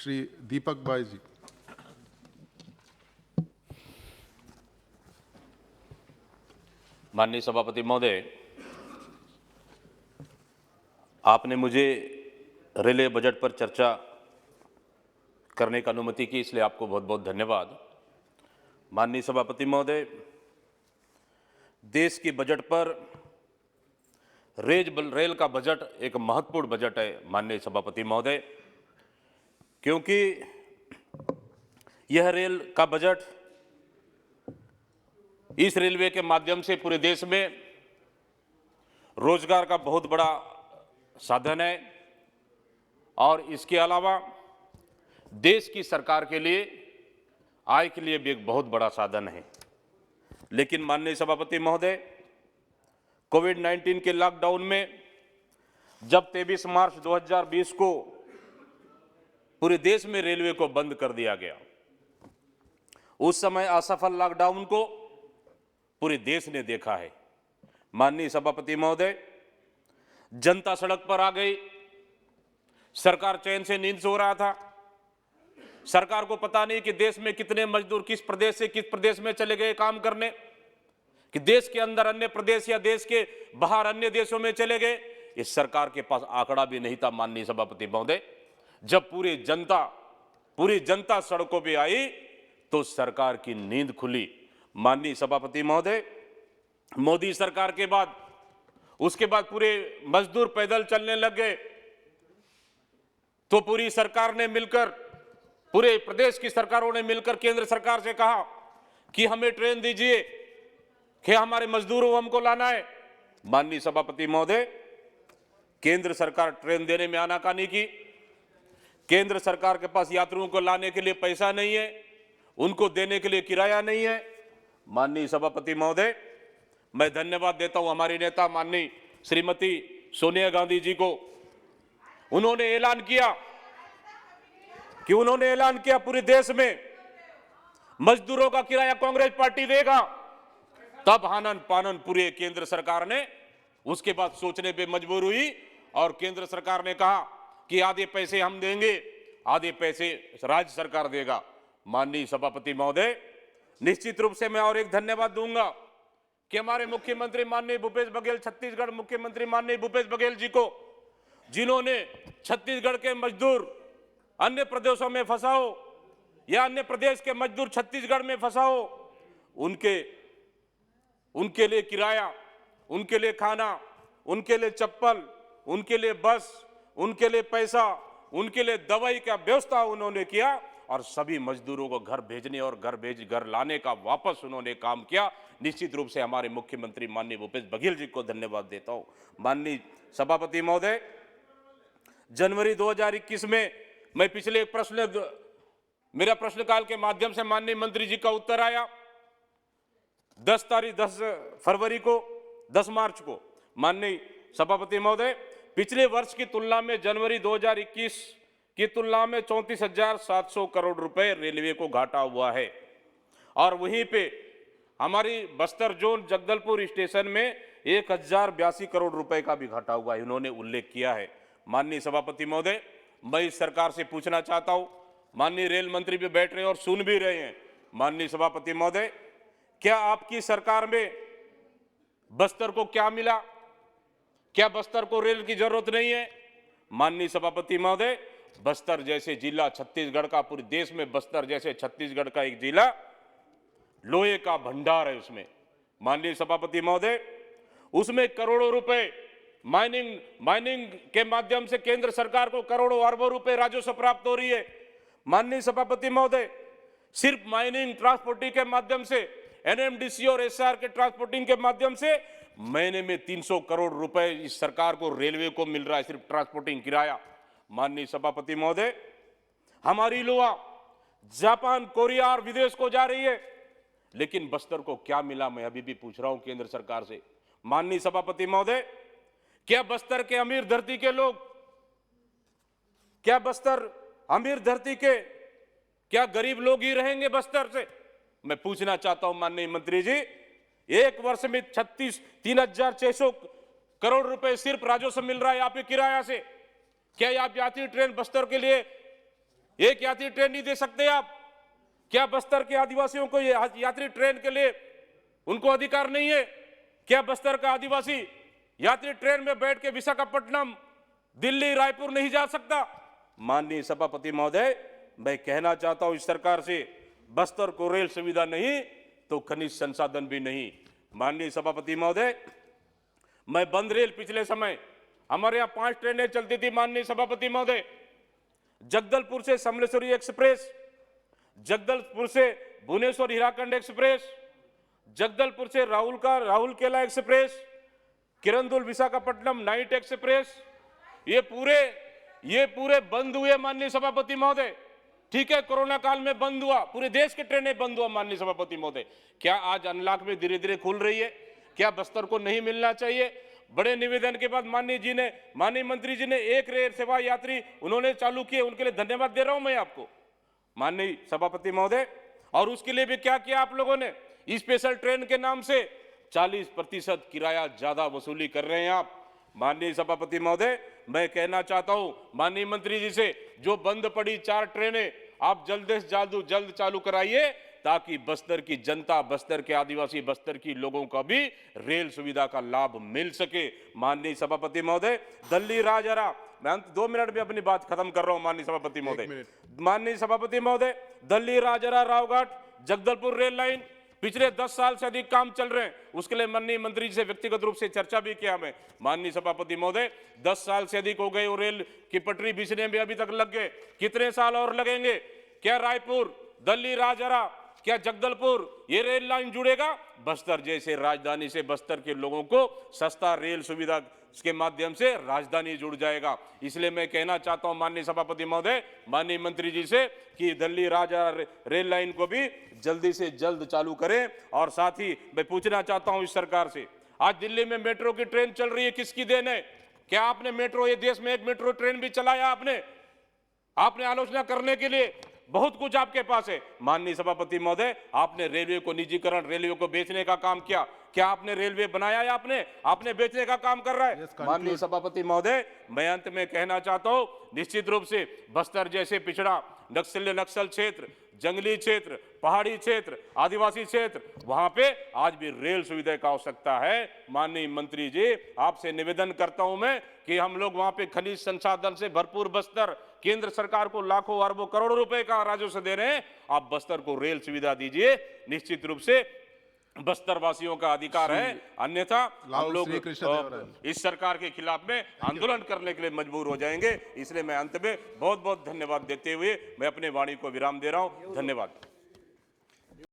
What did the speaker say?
श्री दीपक भाई जी। माननीय सभापति महोदय, आपने मुझे रेलवे बजट पर चर्चा करने की अनुमति की, इसलिए आपको बहुत बहुत धन्यवाद। माननीय सभापति महोदय, देश के बजट पर रेल का बजट एक महत्वपूर्ण बजट है माननीय सभापति महोदय, क्योंकि यह रेल का बजट इस रेलवे के माध्यम से पूरे देश में रोजगार का बहुत बड़ा साधन है और इसके अलावा देश की सरकार के लिए आय के लिए भी एक बहुत बड़ा साधन है। लेकिन माननीय सभापति महोदय, कोविड-19 के लॉकडाउन में जब 23 मार्च 2020 को पूरे देश में रेलवे को बंद कर दिया गया, उस समय असफल लॉकडाउन को पूरे देश ने देखा है। माननीय सभापति महोदय, जनता सड़क पर आ गई, सरकार चैन से नींद सो रहा था। सरकार को पता नहीं कि देश में कितने मजदूर किस प्रदेश से किस प्रदेश में चले गए काम करने, कि देश के अंदर अन्य प्रदेश या देश के बाहर अन्य देशों में चले गए। इस सरकार के पास आंकड़ा भी नहीं था। माननीय सभापति महोदय, जब पूरी जनता सड़कों पे आई तो सरकार की नींद खुली। माननीय सभापति महोदय, मोदी सरकार के बाद उसके बाद पूरे मजदूर पैदल चलने लग गए, तो पूरी सरकार ने मिलकर, पूरे प्रदेश की सरकारों ने मिलकर केंद्र सरकार से कहा कि हमें ट्रेन दीजिए, कि हमारे मजदूरों हमको लाना है। माननीय सभापति महोदय, केंद्र सरकार ट्रेन देने में आनाकानी की। केंद्र सरकार के पास यात्रियों को लाने के लिए पैसा नहीं है, उनको देने के लिए किराया नहीं है। माननीय सभापति महोदय, मैं धन्यवाद देता हूं हमारी नेता माननीय श्रीमती सोनिया गांधी जी को। उन्होंने ऐलान किया पूरे देश में मजदूरों का किराया कांग्रेस पार्टी देगा। तब हानन पानन पूरे केंद्र सरकार ने उसके बाद सोचने पे मजबूर हुई और केंद्र सरकार ने कहा कि आधे पैसे हम देंगे, आधे पैसे राज्य सरकार देगा। माननीय सभापति महोदय, निश्चित रूप से मैं और एक धन्यवाद दूंगा कि हमारे मुख्यमंत्री माननीय भूपेश बघेल, छत्तीसगढ़ मुख्यमंत्री माननीय भूपेश बघेल जी को, जिन्होंने छत्तीसगढ़ के मजदूर अन्य प्रदेशों में फंसा हो या अन्य प्रदेश के मजदूर छत्तीसगढ़ में फंसा हो, उनके लिए किराया, उनके लिए खाना, उनके लिए चप्पल, उनके लिए बस, उनके लिए पैसा, उनके लिए दवाई का व्यवस्था उन्होंने किया और सभी मजदूरों को घर भेजने और घर लाने का वापस उन्होंने काम किया। निश्चित रूप से हमारे मुख्यमंत्री माननीय भूपेश बघेल जी को धन्यवाद देता हूं। माननीय सभापति महोदय, जनवरी 2021 में मैं पिछले एक मेरा प्रश्नकाल के माध्यम से माननीय मंत्री जी का उत्तर आया 10 फरवरी को, 10 मार्च को। माननीय सभापति महोदय, पिछले वर्ष की तुलना में जनवरी 2021 की तुलना में 34,700 करोड़ रुपए रेलवे को घाटा हुआ है और वहीं पे हमारी बस्तर जोन जगदलपुर स्टेशन में 1,082 करोड़ रुपए का भी घाटा हुआ है, इन्होंने उल्लेख किया है। माननीय सभापति महोदय, मैं इस सरकार से पूछना चाहता हूं, माननीय रेल मंत्री भी बैठ रहे हैं और सुन भी रहे हैं। माननीय सभापति महोदय, क्या आपकी सरकार में बस्तर को क्या मिला? क्या बस्तर को रेल की जरूरत नहीं है? माननीय सभापति महोदय, बस्तर जैसे जिला छत्तीसगढ़ का, पूरे देश में बस्तर जैसे छत्तीसगढ़ का एक जिला लोहे का भंडार है उसमें। माननीय सभापति महोदय, उसमें करोड़ों रुपए माइनिंग के माध्यम से केंद्र सरकार को करोड़ों अरबों रुपए राजस्व प्राप्त हो रही है। माननीय सभापति महोदय, सिर्फ माइनिंग ट्रांसपोर्टिंग के माध्यम से, एनएमडीसी और एसआर के ट्रांसपोर्टिंग के माध्यम से महीने में 300 करोड़ रुपए इस सरकार को, रेलवे को मिल रहा है, सिर्फ ट्रांसपोर्टिंग किराया। माननीय सभापति महोदय, हमारी लोहा जापान, कोरिया और विदेश को जा रही है, लेकिन बस्तर को क्या मिला, मैं अभी भी पूछ रहा हूं केंद्र सरकार से। माननीय सभापति महोदय, क्या बस्तर के अमीर धरती के लोग, क्या बस्तर अमीर धरती के, क्या गरीब लोग ही रहेंगे बस्तर से? मैं पूछना चाहता हूं माननीय मंत्री जी, एक वर्ष में 3,600 करोड़ रुपए सिर्फ राजस्व मिल रहा है आपके किराया से। क्या आप यात्री ट्रेन बस्तर के लिए एक यात्री ट्रेन नहीं दे सकते आप? क्या बस्तर के आदिवासियों को यात्री ट्रेन के लिए उनको अधिकार नहीं है? क्या बस्तर का आदिवासी यात्री ट्रेन में बैठ के विशाखापट्टनम, दिल्ली, रायपुर नहीं जा सकता? माननीय सभापति महोदय, मैं कहना चाहता हूं इस सरकार से, बस्तर को रेल सुविधा नहीं तो खनिज संसाधन भी नहीं। माननीय सभापति महोदय, मैं बंद रेल पिछले समय हमारे यहां 5 ट्रेनें चलती थी माननीय सभापति महोदय, जगदलपुर से समलेश्वरी एक्सप्रेस, जगदलपुर से भुवनेश्वर हीराखंड एक्सप्रेस, जगदलपुर से Rourkela express, Kirandul Visakhapatnam night express, ये पूरे बंद हुए माननीय सभापति महोदय। ठीक है, कोरोना काल में बंद हुआ, पूरे देश की ट्रेनें बंद हुआ माननीय सभापति महोदय। क्या आज अनलॉक में धीरे धीरे खुल रही है? क्या बस्तर को नहीं मिलना चाहिए? बड़े निवेदन के बाद माननीय मंत्री जी ने एक रेल सेवा यात्री उन्होंने चालू किए, उनके लिए धन्यवाद दे रहा हूं मैं आपको माननीय सभापति महोदय। और उसके लिए भी क्या किया आप लोगों ने? स्पेशल ट्रेन के नाम से 40% किराया ज्यादा वसूली कर रहे हैं आप। माननीय सभापति महोदय, मैं कहना चाहता हूं माननीय मंत्री जी से, जो बंद पड़ी 4 ट्रेनें आप जल्द से जल्द चालू कराइए, ताकि बस्तर की जनता, बस्तर के आदिवासी, बस्तर की लोगों का भी रेल सुविधा का लाभ मिल सके। माननीय सभापति महोदय, दिल्ली राजहरा, मैं 2 मिनट में अपनी बात खत्म कर रहा हूं माननीय सभापति महोदय। माननीय सभापति महोदय, दिल्ली राजहरा रावघाट जगदलपुर रेल लाइन पिछले 10 साल से अधिक काम चल रहे हैं, उसके लिए माननीय मंत्री जी से व्यक्तिगत रूप से चर्चा भी किया मैं। माननीय सभापति महोदय, 10 साल से अधिक हो गए, वो रेल की पटरी बिछने में अभी तक लग गए, कितने साल और लगेंगे? क्या रायपुर, दिल्ली राजहरा, क्या जगदलपुर ये रेल लाइन जुड़ेगा? बस्तर जैसे राजधानी से बस्तर के लोगों को सस्ता रेल सुविधा के माध्यम से राजधानी जुड़ जाएगा। इसलिए मैं कहना चाहता हूं माननीय सभापति महोदय, माननीय मंत्री जी से कि दिल्ली राजहरा रेल लाइन को भी जल्दी से जल्द चालू करें। और साथ ही मैं पूछना चाहता हूं इस सरकार से, आज दिल्ली में मेट्रो की ट्रेन चल रही है, किसकी देन है? क्या आपने मेट्रो, ये देश में एक मेट्रो ट्रेन भी चलाया आपने आलोचना करने के लिए बहुत कुछ आपके पास है। माननीय सभापति महोदय, आपने रेलवे को निजीकरण, रेलवे को बेचने का काम किया। क्या आपने रेलवे बनाया है? आपने बेचने का काम कर रहा है। माननीय सभापति महोदय, मैं अंत में कहना चाहता हूं, निश्चित रूप से बस्तर जैसे पिछड़ा नक्सल क्षेत्र, जंगली क्षेत्र, पहाड़ी क्षेत्र, आदिवासी क्षेत्र, वहां पे आज भी रेल सुविधा की आवश्यकता है। माननीय मंत्री जी, आपसे निवेदन करता हूं मैं कि हम लोग वहां पे खनिज संसाधन से भरपूर बस्तर, केंद्र सरकार को लाखों अरबों करोड़ों रुपए का राजस्व दे रहे हैं, आप बस्तर को रेल सुविधा दीजिए। निश्चित रूप से बस्तर वासियों का अधिकार है, अन्यथा हम लोग इस सरकार के खिलाफ में आंदोलन करने के लिए मजबूर हो जाएंगे। इसलिए मैं अंत में बहुत बहुत धन्यवाद देते हुए मैं अपने वाणी को विराम दे रहा हूं। धन्यवाद।